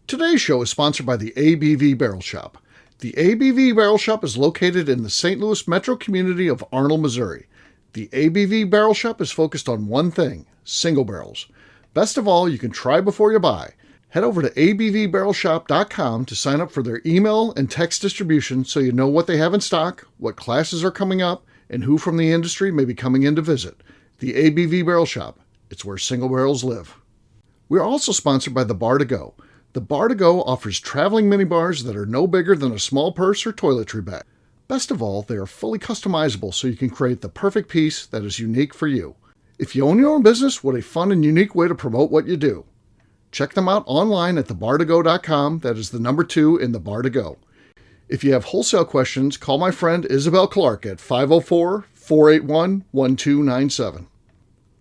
Today's show is sponsored by the ABV Barrel Shop. The ABV Barrel Shop is located in the St. Louis metro community of Arnold, Missouri. The ABV Barrel Shop is focused on one thing, single barrels. Best of all, you can try before you buy. Head over to abvbarrelshop.com to sign up for their email and text distribution so you know what they have in stock, what classes are coming up, and who from the industry may be coming in to visit. The ABV Barrel Shop. It's where single barrels live. We are also sponsored by the Bar to Go. The Bar to Go offers traveling minibars that are no bigger than a small purse or toiletry bag. Best of all, they are fully customizable so you can create the perfect piece that is unique for you. If you own your own business, what a fun and unique way to promote what you do. Check them out online at thebar2go.com. That is the number 2 in the Bar to Go. If you have wholesale questions, call my friend Isabel Clark at 504-481-1297.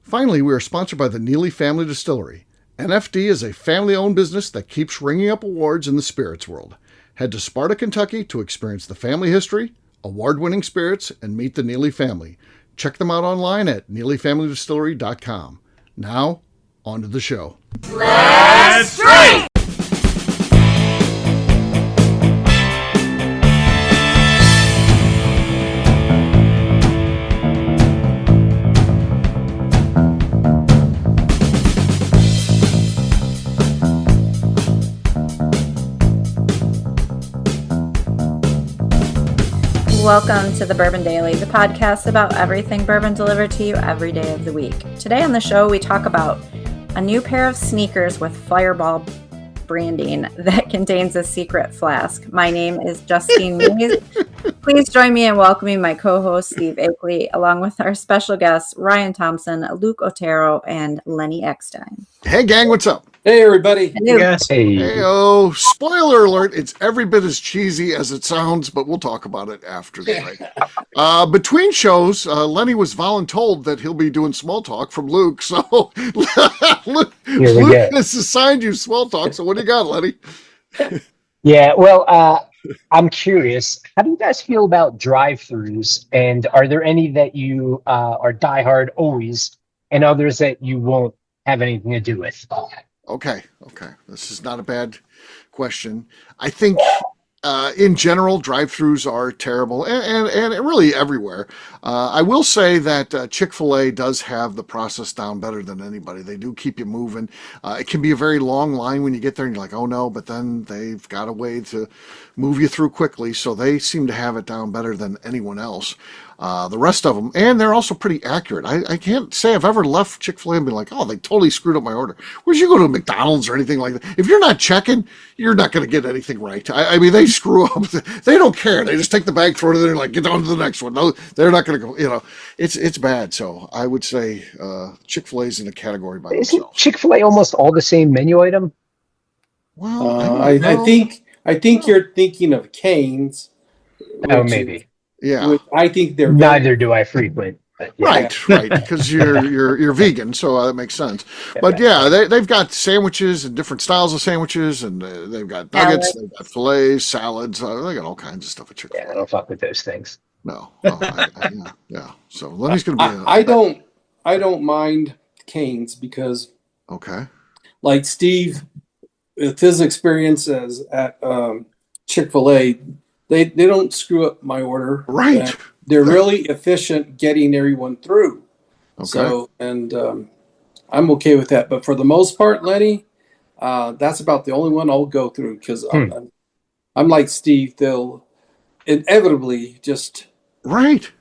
Finally, we are sponsored by the Neely Family Distillery. NFD is a family-owned business that keeps ringing up awards in the spirits world. Head to Sparta, Kentucky to experience the family history, award-winning spirits, and meet the Neely family. Check them out online at neelyfamilydistillery.com. Now, on to the show. Let's drink! Welcome to the Bourbon Daily, the podcast about everything bourbon delivered to you every day of the week. Today on the show, we talk about a new pair of sneakers with Fireball branding that contains a secret flask. My name is Justine Mees. Please join me in welcoming my co-host, Steve Akeley, along with our special guests, Ryan Thompson, Luke Otero, and Lenny Eckstein. Hey, gang, what's up? Hey, everybody. Hey-o. Spoiler alert, it's every bit as cheesy as it sounds, but we'll talk about it after the break. Between shows, Lenny was voluntold that he'll be doing small talk from Luke, so Luke has assigned you small talk, so what do you got, Lenny? Yeah, well, I'm curious, how do you guys feel about drive-thrus, and are there any that you are diehard always, and others that you won't have anything to do with? Okay. This is not a bad question. I think in general, drive-thrus are terrible and really everywhere. I will say that Chick-fil-A does have the process down better than anybody. They do keep you moving. It can be a very long line when you get there and you're like, oh no, but then they've got a way to move you through quickly. So they seem to have it down better than anyone else. The rest of them, and they're also pretty accurate. I can't say I've ever left Chick-fil-A and been like, oh, they totally screwed up my order. Whereas you go to McDonald's or anything like that, if you're not checking, you're not going to get anything right. I mean, they screw up. They don't care. They just take the bag, throw it in there, and like, get on to the next one. No, they're not going to go, it's bad. So I would say Chick-fil-A's in a category by themselves. Isn't Chick-fil-A almost all the same menu item? Well, I think you're thinking of Cane's. Oh, maybe. Yeah, I think they're neither do I frequent. Yeah. Right, because you're vegan, so that makes sense. But yeah, they've got sandwiches and different styles of sandwiches, and they've got nuggets, they've got fillets, salads. They got all kinds of stuff at Chick-fil-A. Yeah, I don't fuck with those things. No, yeah. So Lenny's gonna be. I don't mind Cane's because, like Steve, with his experiences at Chick-fil-A. They don't screw up my order. Right. They're really efficient getting everyone through. Okay. So, and I'm okay with that. But for the most part, Lenny, that's about the only one I'll go through because I'm like Steve. They'll inevitably just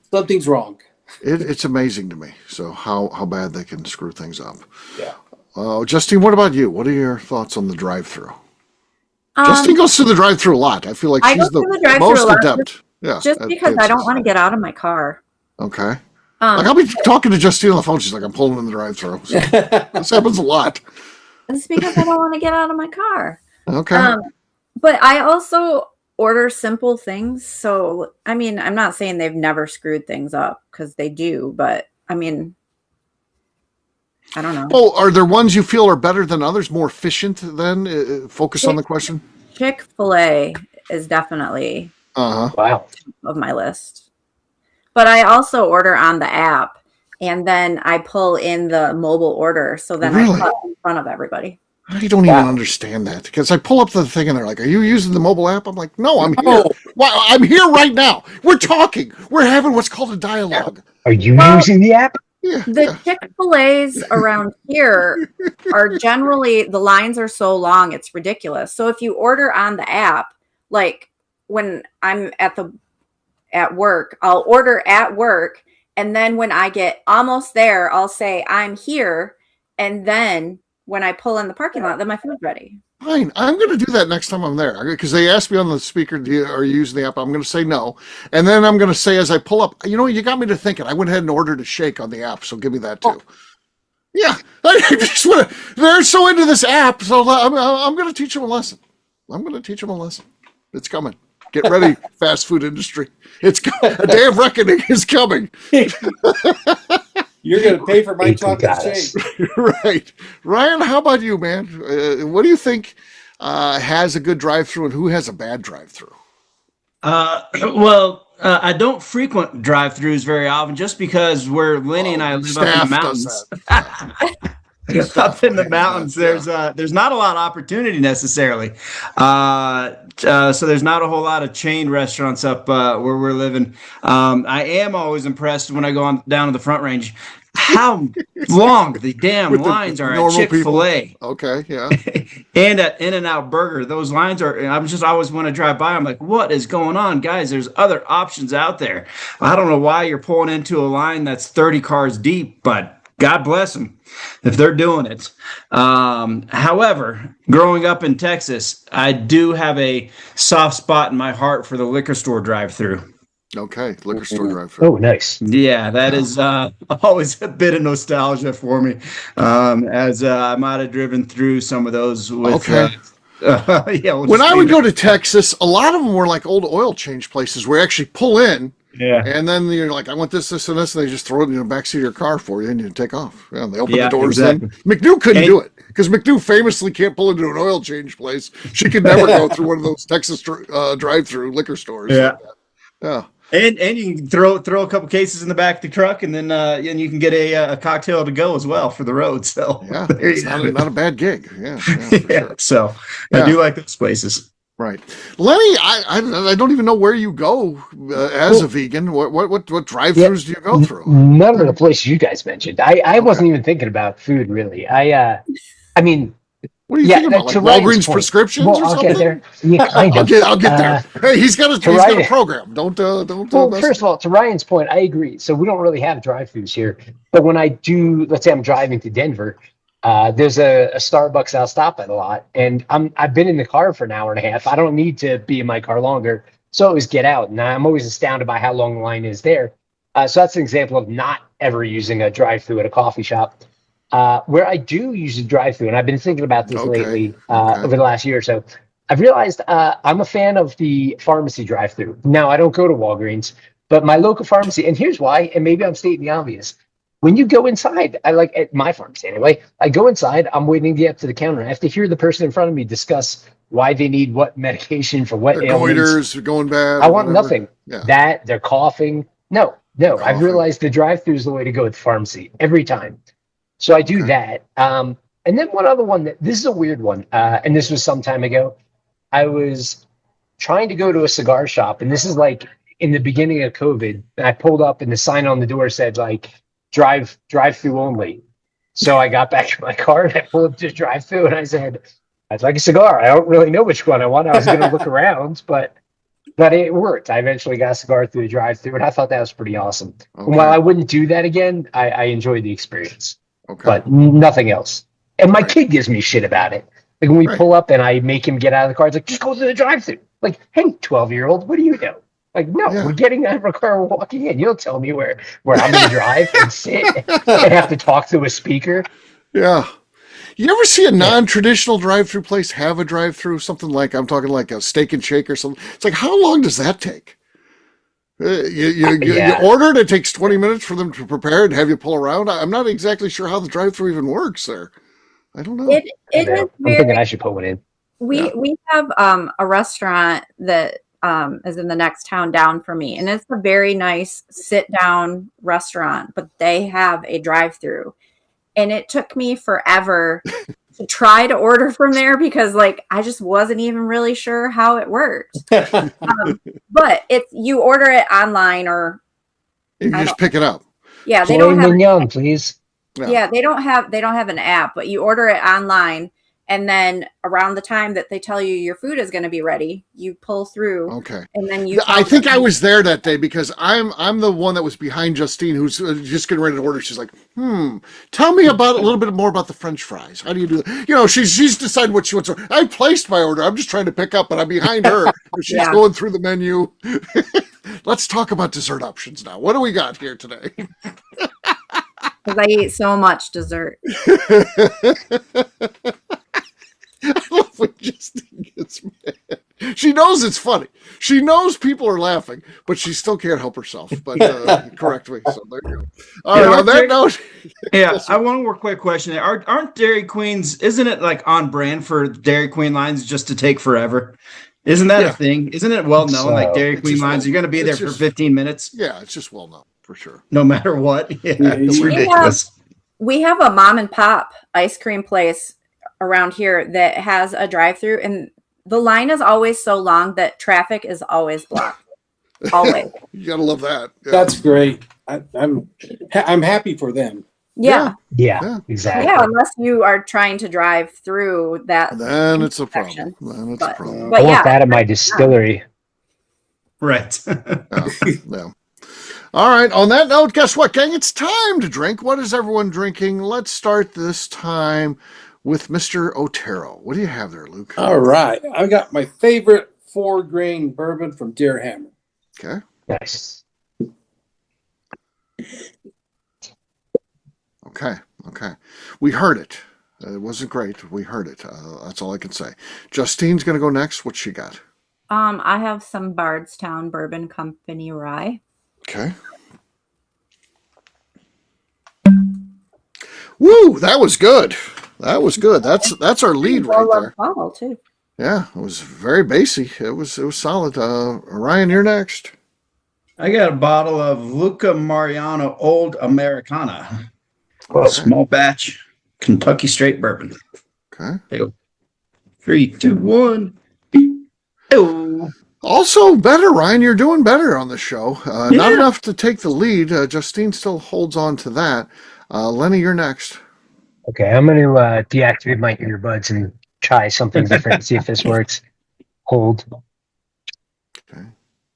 something's wrong. It's amazing to me. So how bad they can screw things up. Yeah. Justine, what about you? What are your thoughts on the drive-thru? Justine goes through the drive-thru a lot. I feel like she's the most adept. Just because I don't want to get out of my car. Okay. I'll be talking to Justine on the phone. She's like, I'm pulling in the drive-thru. So this happens a lot. It's because I don't want to get out of my car. Okay. But I also order simple things. So, I mean, I'm not saying they've never screwed things up because they do. But, I mean, I don't know. Oh, are there ones you feel are better than others, more efficient than? Focus on the question. Chick-fil-A is definitely wow of my list. But I also order on the app, and then I pull in the mobile order, so then I cut in front of everybody. I don't even understand that because I pull up the thing and they're like, "Are you using the mobile app?" I'm like, "No, I'm here. Well, I'm here right now. We're talking. We're having what's called a dialogue." Are you using the app? Yeah, The Chick-fil-A's around here are generally, the lines are so long, it's ridiculous. So if you order on the app, like when I'm at work, I'll order at work, and then when I get almost there, I'll say I'm here, and then when I pull in the parking lot, then my food's ready. fine. I'm going to do that next time I'm there because they asked me on the speaker, "Are you using the app?" I'm going to say no, and then I'm going to say as I pull up, you got me to thinking. I went ahead and ordered a shake on the app, so give me that too. Yeah, I just want to. They're so into this app, so I'm going to teach them a lesson. I'm going to teach them a lesson. It's coming. Get ready, fast food industry. It's a day of reckoning is coming. You're going to pay for my chocolate shake. Right. Ryan, how about you, man? What do you think has a good drive-through and who has a bad drive-through? I don't frequent drive-throughs very often just because where Lenny and I live up in the mountains. Up in the mountains, there's not a lot of opportunity necessarily. So there's not a whole lot of chain restaurants up where we're living. I am always impressed when I go down to the Front Range how long the damn lines are at Chick-fil-A. People. Okay, yeah. And at In-N-Out Burger. Those lines are, I always want to drive by. I'm like, what is going on, guys? There's other options out there. I don't know why you're pulling into a line that's 30 cars deep, but God bless them if they're doing it. However, growing up in Texas, I do have a soft spot in my heart for the liquor store drive-through. Okay, liquor store drive-through. Oh, nice. Yeah, that is always a bit of nostalgia for me, as I might have driven through some of those with. Okay. When I would go to Texas, a lot of them were like old oil change places where you actually pull in. Yeah. And then you're like, I want this, this, and this, and they just throw it in the backseat of your car for you and you take off. Yeah, they open the doors exactly. in. McNew couldn't do it because McNew famously can't pull into an oil change place. She could never go through one of those Texas drive-through liquor stores. Yeah. Yeah. And you can throw a couple cases in the back of the truck, and then and you can get a cocktail to go as well for the road. So yeah, it's not a bad gig. Yeah, sure. So I do like those places. Right, Lenny. I don't even know where you go as a vegan. What drive-thrus do you go through? None of the places you guys mentioned. I wasn't even thinking about food really. I mean. What are you thinking about? Like Walgreens prescriptions or something? I'll get there. Yeah, kind of. I'll get there. Hey, he's got a program. Don't. Well, first of all, to Ryan's point, I agree. So we don't really have drive-thrus here. But when I do, let's say I'm driving to Denver, there's a Starbucks I'll stop at a lot, and I've been in the car for an hour and a half. I don't need to be in my car longer, so I always get out, and I'm always astounded by how long the line is there. So that's an example of not ever using a drive-thru at a coffee shop. Where I do use a drive-thru, and I've been thinking about this lately over the last year or so, I've realized I'm a fan of the pharmacy drive-thru. Now, I don't go to Walgreens, but my local pharmacy, and here's why, and maybe I'm stating the obvious. When you go inside, I like at my pharmacy anyway, I go inside, I'm waiting to get up to the counter. I have to hear the person in front of me discuss why they need what medication for what ailments. Goiters going bad. I want nothing. Yeah. That, they're coughing. No. I've realized the drive-thru is the way to go with the pharmacy every time. So I do that. And then one other one, this is a weird one, and this was some time ago. I was trying to go to a cigar shop, and this is like in the beginning of COVID, and I pulled up and the sign on the door said like drive-through only. So I got back in my car and I pulled up to the drive-through and I said, I'd like a cigar. I don't really know which one I want. I was going to look around, but it worked. I eventually got a cigar through the drive-through, and I thought that was pretty awesome. Okay. And while I wouldn't do that again, I enjoyed the experience. Okay. But nothing else. And my kid gives me shit about it. Like when we pull up and I make him get out of the car, it's like, just go to the drive-thru. Like, hey, 12-year-old, what do you know? Like, no, we're getting out of our car, we're walking in. You don't tell me where I'm going to drive and sit and have to talk to a speaker. Yeah. You ever see a non-traditional drive-thru place have a drive-thru? Something like, I'm talking like a Steak and Shake or something. It's like, how long does that take? You order it, it takes 20 minutes for them to prepare and have you pull around. I'm not exactly sure how the drive-thru even works there. I don't know. I'm thinking I should put one in. We have a restaurant that is in the next town down for me, and it's a very nice sit-down restaurant, but they have a drive-thru. And it took me forever to try to order from there because like I just wasn't even really sure how it worked. But you order it online or you just pick it up. Yeah, they Filet don't have mignon, please. Yeah, they don't have an app, but you order it online, and then around the time that they tell you your food is going to be ready, you pull through. Okay. And then you. I think I was there that day because I'm the one that was behind Justine, who's just getting ready to order. She's like, tell me about a little bit more about the French fries. How do you do that? You know, she's decided what she wants. I placed my order. I'm just trying to pick up, but I'm behind her. She's going through the menu. Let's talk about dessert options now. What do we got here today? Because I eat so much dessert. I love when Justine gets mad. She knows it's funny. She knows people are laughing, but she still can't help herself. But correct me. So there you go. All right. On that note, I want one more quick question. Aren't Dairy Queens? Isn't it like on brand for Dairy Queen lines just to take forever? Isn't that a thing? Isn't it well known? Like Dairy Queen lines, you're going to be there for 15 minutes. Yeah, it's just well known for sure. No matter what. Yeah, it's ridiculous. We have a mom and pop ice cream place around here that has a drive-through, and the line is always so long that traffic is always blocked. Always. You gotta love that. Yeah. That's great. I'm happy for them. Yeah, exactly. Yeah, unless you are trying to drive through that. Then it's a problem. But I want that in my distillery. Right. Yeah. All right. On that note, guess what, gang? It's time to drink. What is everyone drinking? Let's start this time with Mr. Otero. What do you have there, Luke? All right. I got my favorite 4-grain bourbon from Deer Hammer. Okay. Nice. Okay. We heard it. It wasn't great. We heard it. That's all I can say. Justine's going to go next. What she got? I have some Bardstown Bourbon Company rye. Okay. Woo! That was good. That's our lead right there. Bottle too. Yeah, it was very basic. It was solid. Ryan, you're next. I got a bottle of Luca Mariano Old Americana. Well, small batch Kentucky straight bourbon. Okay. 3, 2, 1. Oh. Also better, Ryan. You're doing better on the show. Not enough to take the lead. Justine still holds on to that. Lenny, you're next. Okay, I'm going to deactivate my earbuds and try something different. See if this works. Hold. Okay.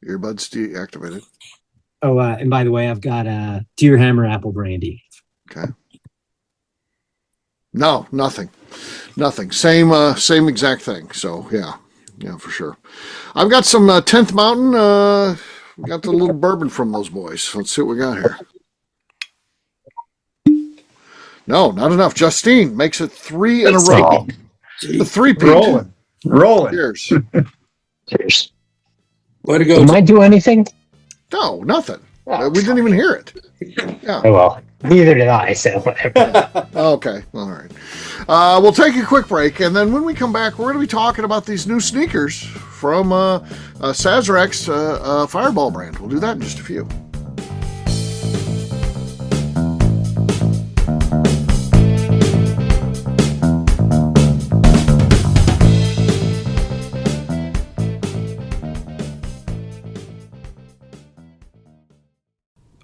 Earbuds deactivated. Oh, and by the way, I've got Deer Hammer Apple Brandy. Okay. No, nothing. Same exact thing. So yeah, for sure. I've got some 10th Mountain. We got the little bourbon from those boys. Let's see what we got here. No, not enough. Justine makes it 3 in a row. The 3-peat. Rolling. Cheers. Cheers. Way to go. Did I do anything? No, nothing. We didn't even hear it. Yeah. Oh, well, neither did I, so whatever. Okay. All right. We'll take a quick break, and then when we come back, we're going to be talking about these new sneakers from Sazerac's Fireball brand. We'll do that in just a few.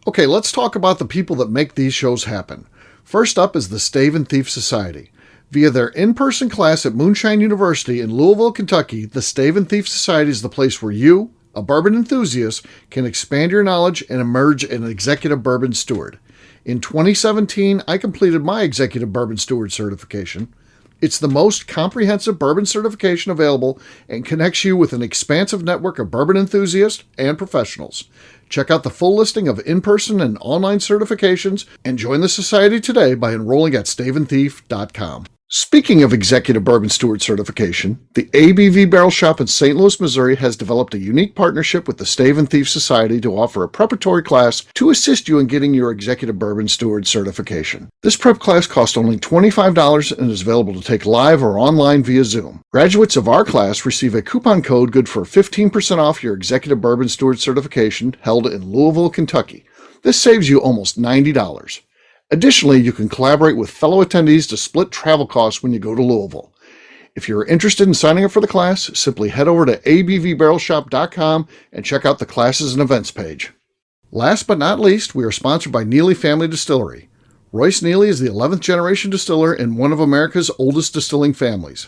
Okay, let's talk about the people that make these shows happen. First up is the Stave and Thief Society. Via their in-person class at Moonshine University in Louisville, Kentucky, the Stave and Thief Society is the place where you, a bourbon enthusiast, can expand your knowledge and emerge an executive bourbon steward. In 2017, I completed my executive bourbon steward certification. It's the most comprehensive bourbon certification available and connects you with an expansive network of bourbon enthusiasts and professionals. Check out the full listing of in-person and online certifications and join the society today by enrolling at staveandthief.com. Speaking of Executive Bourbon Steward certification, the ABV Barrel Shop in St. Louis, Missouri has developed a unique partnership with the Stave and Thief Society to offer a preparatory class to assist you in getting your Executive Bourbon Steward certification. This prep class costs only $25 and is available to take live or online via Zoom. Graduates of our class receive a coupon code good for 15% off your Executive Bourbon Steward certification held in Louisville, Kentucky. This saves you almost $90. Additionally, you can collaborate with fellow attendees to split travel costs when you go to Louisville. If you're interested in signing up for the class, simply head over to abvbarrelshop.com and check out the classes and events page. Last but not least, we are sponsored by Neely Family Distillery. Royce Neely is the 11th generation distiller in one of America's oldest distilling families.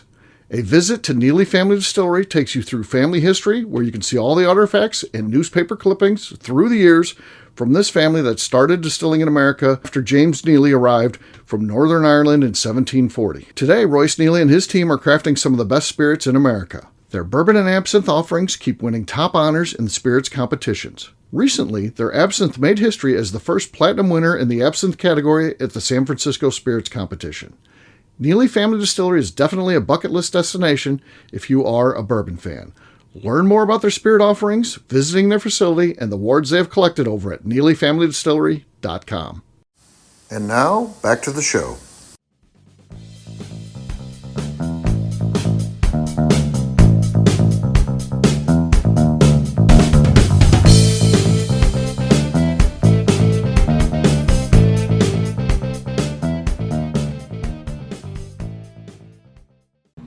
A visit to Neely Family Distillery takes you through family history, where you can see all the artifacts and newspaper clippings through the years from this family that started distilling in America after James Neely arrived from Northern Ireland in 1740. Today, Royce Neely and his team are crafting some of the best spirits in America. Their bourbon and absinthe offerings keep winning top honors in the spirits competitions. Recently, their absinthe made history as the first platinum winner in the absinthe category at the San Francisco Spirits Competition. Neely Family Distillery is definitely a bucket list destination if you are a bourbon fan. Learn more about their spirit offerings, visiting their facility, and the awards they have collected over at NeelyFamilyDistillery.com. And now, back to the show.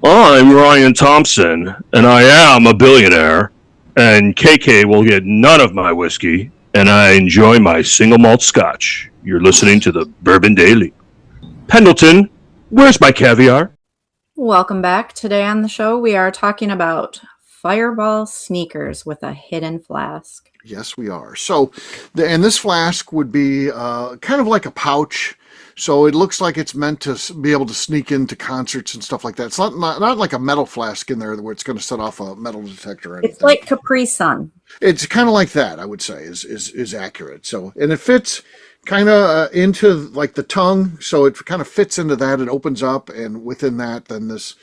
I'm Ryan Thompson, and I am a billionaire, and KK will get none of my whiskey, and I enjoy my single malt scotch. You're listening to the Bourbon Daily. Pendleton, where's my caviar? Welcome back. Today on the show, we are talking about Fireball sneakers with a hidden flask. Yes, we are. So, and this flask would be kind of like a pouch. So it looks like it's meant to be able to sneak into concerts and stuff like that. It's not like a metal flask in there where it's going to set off a metal detector or anything. It's like Capri Sun. It's kind of like that, I would say, is accurate. So, and it fits kind of into like the tongue. So it kind of fits into that. It opens up, and within that, then this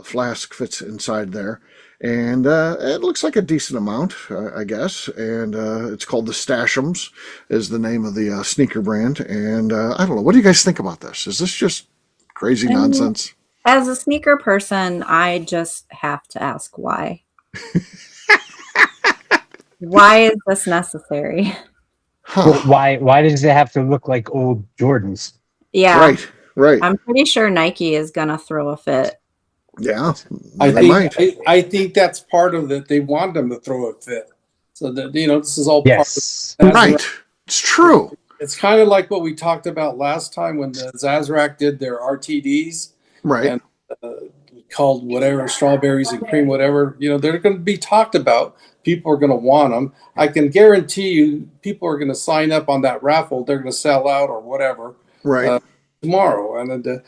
flask fits inside there. And it looks like a decent amount, I guess. And it's called the Stashums, is the name of the sneaker brand. And I don't know. What do you guys think about this? Is this just crazy nonsense? As a sneaker person, I just have to ask why. Why is this necessary? Huh. Why does it have to look like old Jordans? Yeah. Right. I'm pretty sure Nike is going to throw a fit. Yeah, I think that's part of it. They want them to throw a fit, so that this is all yes, part of right. It's true. It's kind of like what we talked about last time when the Sazerac did their RTDs, right? And called whatever strawberries and cream, whatever. They're going to be talked about. People are going to want them. I can guarantee you, people are going to sign up on that raffle. They're going to sell out or whatever, right? Tomorrow, and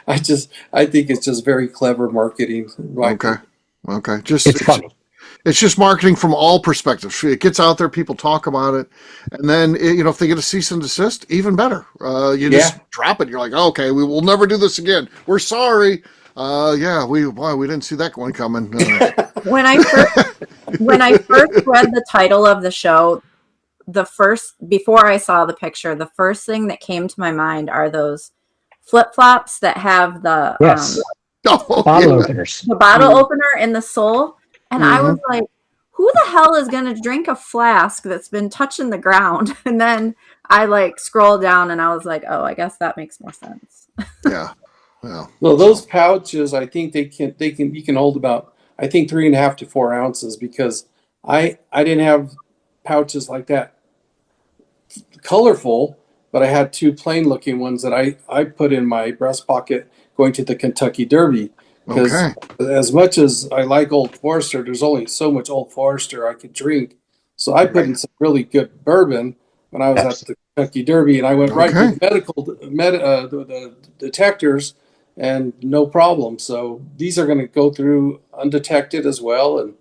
I think it's just very clever marketing. Okay. It's funny. It's just marketing from all perspectives. It gets out there, people talk about it, and then if they get a cease and desist, even better. You just drop it. You're like, okay, we will never do this again. We're sorry. We didn't see that one coming. When I first read the title of the show, before I saw the picture, the first thing that came to my mind are those flip-flops that have the bottle openers. The bottle opener in the sole. And I was like, who the hell is going to drink a flask that's been touching the ground? And then I scrolled down and I was like, oh, I guess that makes more sense. Yeah. Well, those pouches, I think you can hold about, I think 3.5 to 4 ounces, because I didn't have pouches like that colorful, but I had 2 plain looking ones that I put in my breast pocket going to the Kentucky Derby. Because as much as I like Old Forester, there's only so much Old Forester I could drink. So I put in some really good bourbon when I was at the Kentucky Derby, and I went right to the detectors, and no problem. So these are going to go through undetected as well. And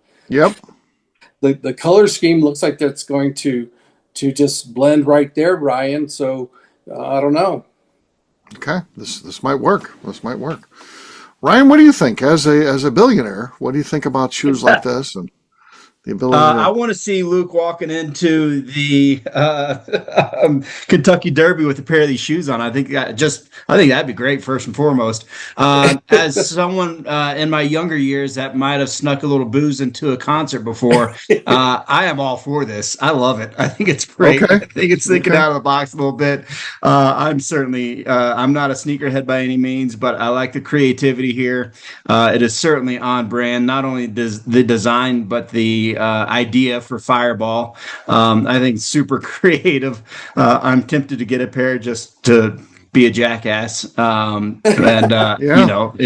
the color scheme looks like that's going to just blend right there, Brian. So I don't know. Okay, this might work. Ryan, what do you think as a billionaire? What do you think about shoes like this? And The ability I want to see Luke walking into the Kentucky Derby with a pair of these shoes on. I think that'd be great first and foremost. As someone in my younger years that might have snuck a little booze into a concert before, I am all for this. I love it. I think it's great. Okay. I think it's thinking out of the box a little bit. I'm certainly I'm not a sneakerhead by any means, but I like the creativity here. It is certainly on brand. Not only does the design, but the idea for Fireball. I think it's super creative. I'm tempted to get a pair just to be a jackass. It'd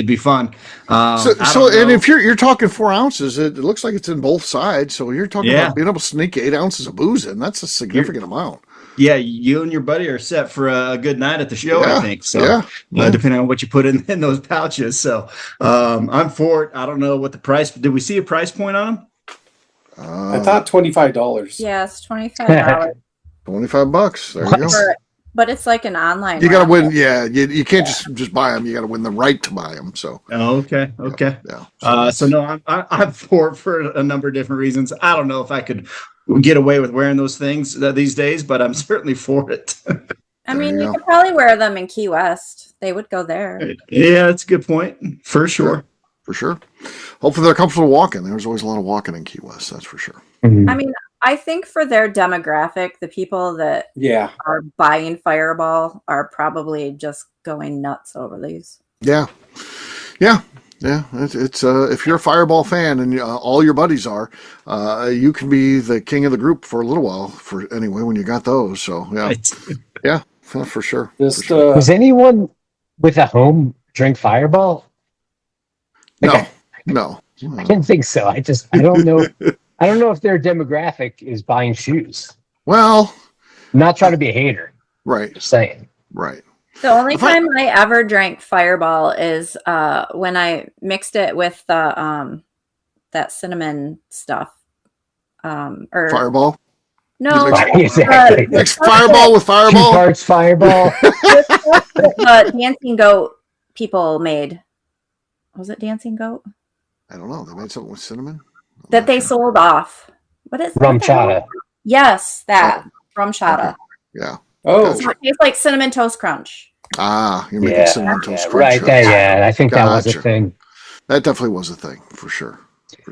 be fun. And if you're talking 4 ounces, it looks like it's in both sides. So you're talking about being able to sneak 8 ounces of booze in. That's a significant amount. Yeah, you and your buddy are set for a good night at the show, I think. So, depending on what you put in those pouches. So, I'm for it. I don't know what the price. Did we see a price point on them? I thought $25. Yes, $25. $25. There you go. But it's like an online. You got to win. Yeah, you can't just buy them. You got to win the right to buy them. So. Oh, okay. Yeah. So no, I'm for a number of different reasons. I don't know if I could get away with wearing those things these days, but I'm certainly for it. I mean, you could probably wear them in Key West. They would go there. Yeah, that's a good point. For sure. For sure. Hopefully they're comfortable walking. There's always a lot of walking in Key West. That's for sure. Mm-hmm. I mean, I think for their demographic, the people that are buying Fireball are probably just going nuts over these. Yeah. It's if you're a Fireball fan and all your buddies are, you can be the king of the group for a little while. When you got those. So yeah, for sure. Does anyone with a home drink Fireball? No. I didn't think so. I don't know. I don't know if their demographic is buying shoes. Well, I'm not trying to be a hater. Right. Just saying. Right. The only time I ever drank Fireball is when I mixed it with the that cinnamon stuff. Fireball? No. Exactly. Mixed Fireball with Fireball? 2 parts Fireball. The Dancing Goat people made. Was it Dancing Goat? I don't know. They made something with cinnamon? That they sold off. What is Rum chata? Yes, that. Rum chata. Okay. Yeah. Oh. So it tastes like Cinnamon Toast Crunch. You're making Cinnamon Toast Crunch. Right. I think that was a thing. That definitely was a thing, for sure.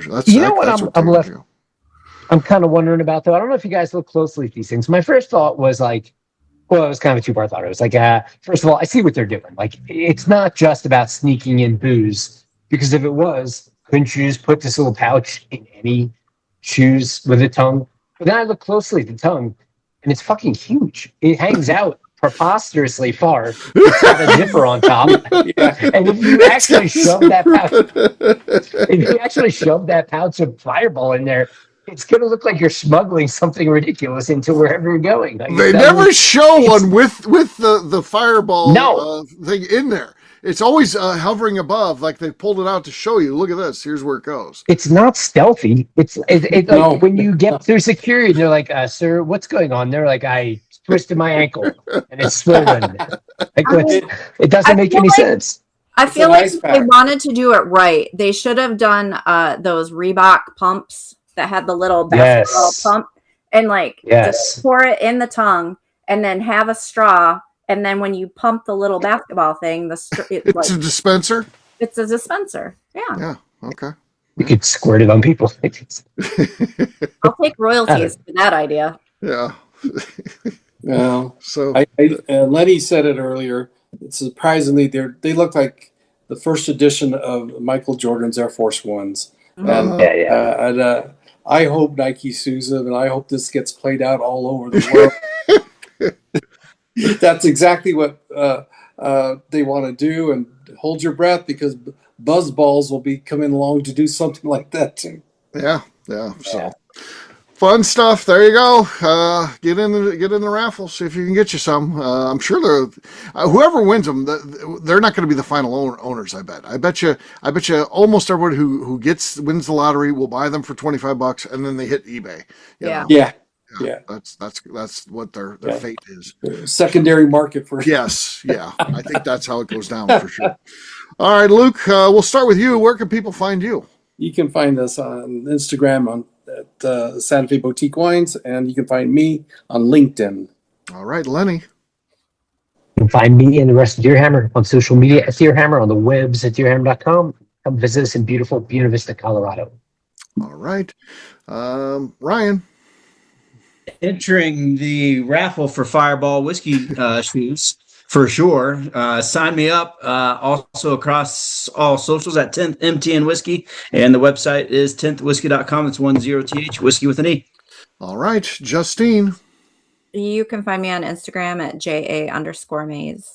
That's, I'm kind of wondering about, though. I don't know if you guys look closely at these things. My first thought was it was kind of a 2-part thought. It was first of all, I see what they're doing. It's not just about sneaking in booze, because if it was, couldn't you just put this little pouch in any shoes with a tongue? But then I look closely at the tongue, and it's fucking huge. It hangs out preposterously far. It's got a zipper on top. And if you actually shove that pouch of Fireball in there, it's going to look like you're smuggling something ridiculous into wherever you're going. They never show one with the Fireball thing in there. It's always hovering above, like they pulled it out to show you. Look at this. Here's where it goes. It's not stealthy. It's when you get through security, they're like, "Sir, what's going on?" They're like, "I twisted my ankle and it's swollen." It doesn't make any sense. I feel like if they wanted to do it right, they should have done those Reebok pumps that had the little basketball pump and just pour it in the tongue and then have a straw. And then when you pump the little basketball thing, it's a dispenser? It's a dispenser. Yeah. Yeah. Okay. You could squirt it on people. I'll take royalties for that idea. Yeah. Well, so Lenny said it earlier. Surprisingly, they look like the first edition of Michael Jordan's Air Force Ones. And I hope Nike sues them, and I hope this gets played out all over the world. That's exactly what they want to do, and hold your breath because buzzballs will be coming along to do something like that too. Yeah. So fun stuff. There you go. Get in the raffle. See if you can get you some. I'm sure whoever wins them, they're not going to be the final owners. I bet you almost everybody who wins the lottery will buy them for $25, and then they hit eBay. Yeah. That's what their fate is. Secondary market for yes. Yeah. I think that's how it goes down for sure. All right, Luke. We'll start with you. Where can people find you? You can find us on Instagram at Santa Fe Boutique Wines, and you can find me on LinkedIn. All right, Lenny. You can find me and the rest of Deer Hammer on social media at Deer Hammer, on the webs at deerhammer.com. Come visit us in beautiful Buena Vista, Colorado. All right. Ryan. Entering the raffle for Fireball whiskey shoes for sure. Sign me up. Also across all socials at 10th MTN Whiskey, and the website is 10thwhiskey.com. It's 10th whiskey with an E. All right, Justine. You can find me on Instagram at JA_Maze.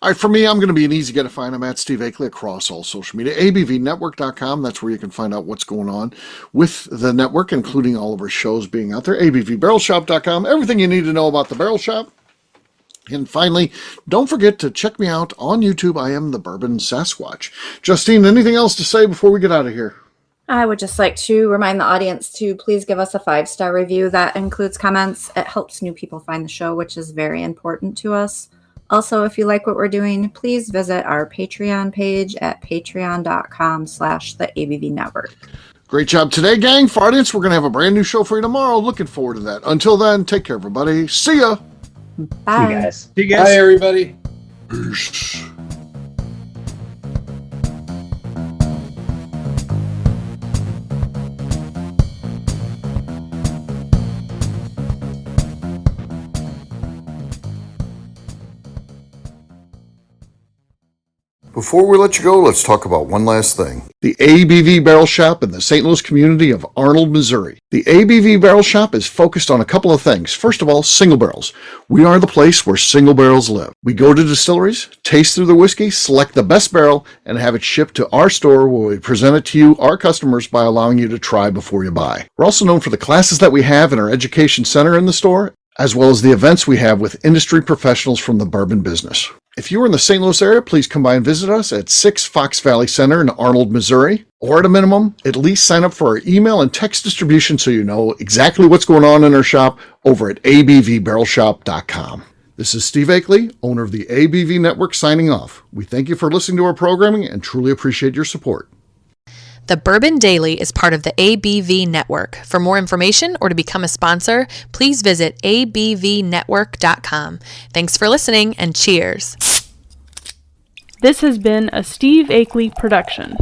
All right, for me, I'm going to be an easy guy to find. I'm at Steve Akeley across all social media. ABVnetwork.com. That's where you can find out what's going on with the network, including all of our shows being out there. ABVBarrelShop.com. Everything you need to know about the Barrel Shop. And finally, don't forget to check me out on YouTube. I am the Bourbon Sasquatch. Justine, anything else to say before we get out of here? I would just like to remind the audience to please give us a 5-star review. That includes comments. It helps new people find the show, which is very important to us. Also, if you like what we're doing, please visit our Patreon page at patreon.com/the ABV Network. Great job today, gang. For audience, we're going to have a brand new show for you tomorrow. Looking forward to that. Until then, take care, everybody. See ya. Bye. See you guys. See you guys. Bye, everybody. Peace. Before we let you go, let's talk about one last thing. The ABV Barrel Shop in the St. Louis community of Arnold, Missouri. The ABV Barrel Shop is focused on a couple of things. First of all, single barrels. We are the place where single barrels live. We go to distilleries, taste through the whiskey, select the best barrel, and have it shipped to our store where we present it to you, our customers, by allowing you to try before you buy. We're also known for the classes that we have in our education center in the store, as well as the events we have with industry professionals from the bourbon business. If you are in the St. Louis area, please come by and visit us at 6 Fox Valley Center in Arnold, Missouri. Or at a minimum, at least sign up for our email and text distribution so you know exactly what's going on in our shop over at abvbarrelshop.com. This is Steve Akeley, owner of the ABV Network, signing off. We thank you for listening to our programming and truly appreciate your support. The Bourbon Daily is part of the ABV Network. For more information or to become a sponsor, please visit abvnetwork.com. Thanks for listening and cheers. This has been a Steve Akeley production.